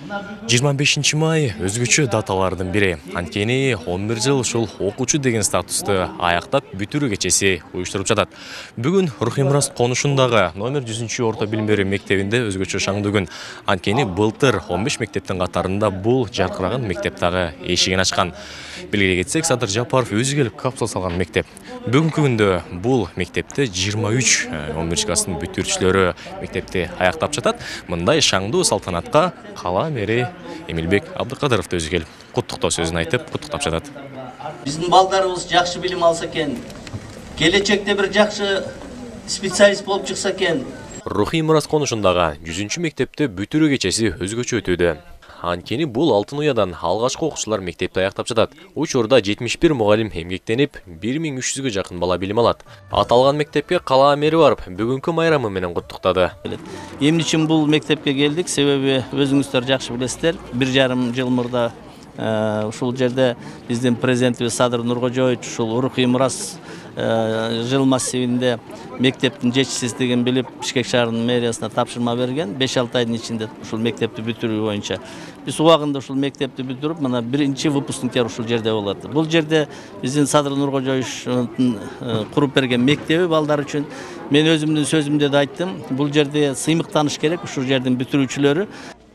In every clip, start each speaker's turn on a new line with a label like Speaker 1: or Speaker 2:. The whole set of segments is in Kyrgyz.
Speaker 1: 25 май өзгөчө даталардын бири. Анткени 11 жыл ушул окуучу деген статусту аяктап бүтүрүү кечеси уюштуруп жатат. Бүгүн Рухимрас конушундагы номер 100 орто билим берүү мектебинде өзгөчө шаңдуу күн. Анткени былтыр 15 мектептин катарында бул жаркыраган мектеп дагы эшигин ачкан. Белгилей кетсек, Садыр Жапаров өзү келип капсула салган мектеп. Бүгүнкү күндө бул мектепте 23 11 класстын бүтүрүүчүлөрү мектепти аяктап жатат. Мындай шаңдуу салтанатка кала мэри Эмилбек Абдыкадыров өзү келип куттуктоо сөзүн айтып, куттуктап жатат.
Speaker 2: Биздин балдарыбыз жакшы билим алса экен, келечекте бир жакшы специалист болуп чыкса экен.
Speaker 1: Рухимрас конушундагы 100 мектепте бүтүрүү кечеси өзгөчө өтүүдө. Анткени бул алтын уядан алгачкы окуучулар мектепти аяктап жатат. Учурда 71 мугалим эмгектенип, 1300гө жакын бала билим алат. Аталган мектепке кала мэри барып, бүгүнкү майрамы менен куттуктады.
Speaker 2: Эмне үчүн бул мектепке келдик? Себеби өзүңүздөр жакшы билесиздер, 1,5 жыл мурда ушул жерде биздин президентибиз Садыр Нуркожоевич ушул Рухимрас жыл массивинде мектептин жетишсиздигин билип, Бишкек шаарынын мэриясына тапшырма берген. 5-6 айдын ичинде ушул мектепти бүтүрүү боюнча. Биз убагында ушул мектепти бүтүрүп, мына биринчи выпускниктер ушул жерде болот. Бул жерде биздин Садыр Нуркожоевич куруп берген мектеби балдар үчүн. Мен өзүмдүн сөзүмдө да айттым, бул жерде сыймыктаныш керек ушул жердин бүтүрүүчүлөрү.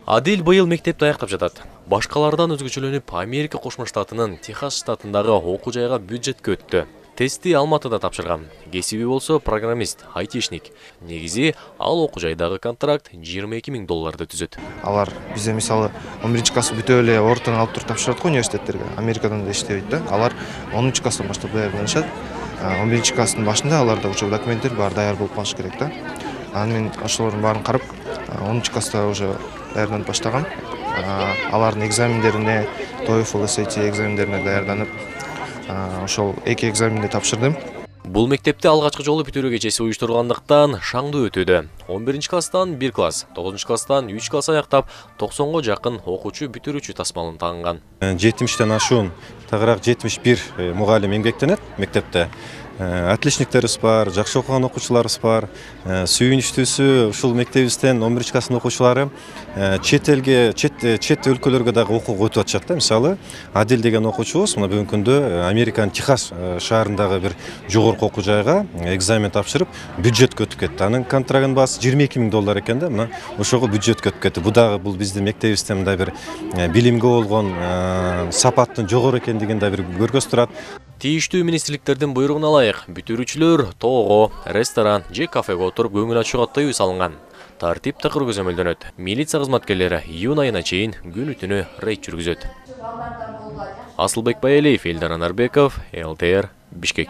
Speaker 1: Адил быйыл мектепти аяктап жатат. Башкалардан өзгөчөлөнүп, Америка Кошмо Штатынын Техас штатындагы окуу жайга бюджетке өттү. Тести Алматыда тапшырган. Кесиби болсо программист, айтишник. Негизи ал окуу жайдагы контракт $22,000 түзөт.
Speaker 3: Алар бизде мисалы 11 класс бүтө эле ортон алып туруп тапшырат го университеттерге. Америкадан да иштебейт да. Алар 10 класстан баштап даярданышат. 11 класстын башында аларда уже документтер бар даяр болуп калыш керек да. Анан мен ошолордун баарын карап, 10 класста уже даярданып баштагам. Алардын экзамендерине, TOEFL, SAT экзамендерине даярданып, ошол 2 экзаменди тапшырдым.
Speaker 1: Бул мектепте алгачкы жолу бүтүрүү кечеси уюштурулгандыктан шаңдуу өтүүдө. 11 класстан 1 класс, 9 класстан 3 класс аяктап, 90го жакын окуучу бүтүрүүчү тасмалын тагынган.
Speaker 4: 70тен ашуун, тагыраак 71 мугалим эмгектенет мектепте. Отличниктерибиз бар, жакшы окуган окуучуларыбыз бар. Сүйүнүчтүүсү ушул мектебибизден 11 класстын окуучулары чет элге, чет өлкөлөргө дагы окууга өтүп атышат да. Мисалы, Адил деген окуучубуз мына бүгүнкү күндө Американын Техас шаарындагы бир жогорку окуу жайга экзамен тапшырып, бюджетке өтүп кетти. Анын контрагынын баасы $22,000 экен да. Мына ошого бюджетке өтүп кетти. Бул дагы бул биздин мектебибизде мындай бир билимге болгон сапаттын жогору экендигин да бир көргөзүп турат.
Speaker 1: Тийиштүү министрликтердин буйругуна ылайык бүтүрүүчүлөр тоого, ресторан же кафеге отуруп көңүл ачууга тыюу салынган. Тартип такыр көзөмөлдөнөт. Милиция кызматкерлери июнь айына чейин күнү түнү рейд жүргүзөт. Асылбек Байалиев, Элдар Анарбеков, ЛТР, Бишкек.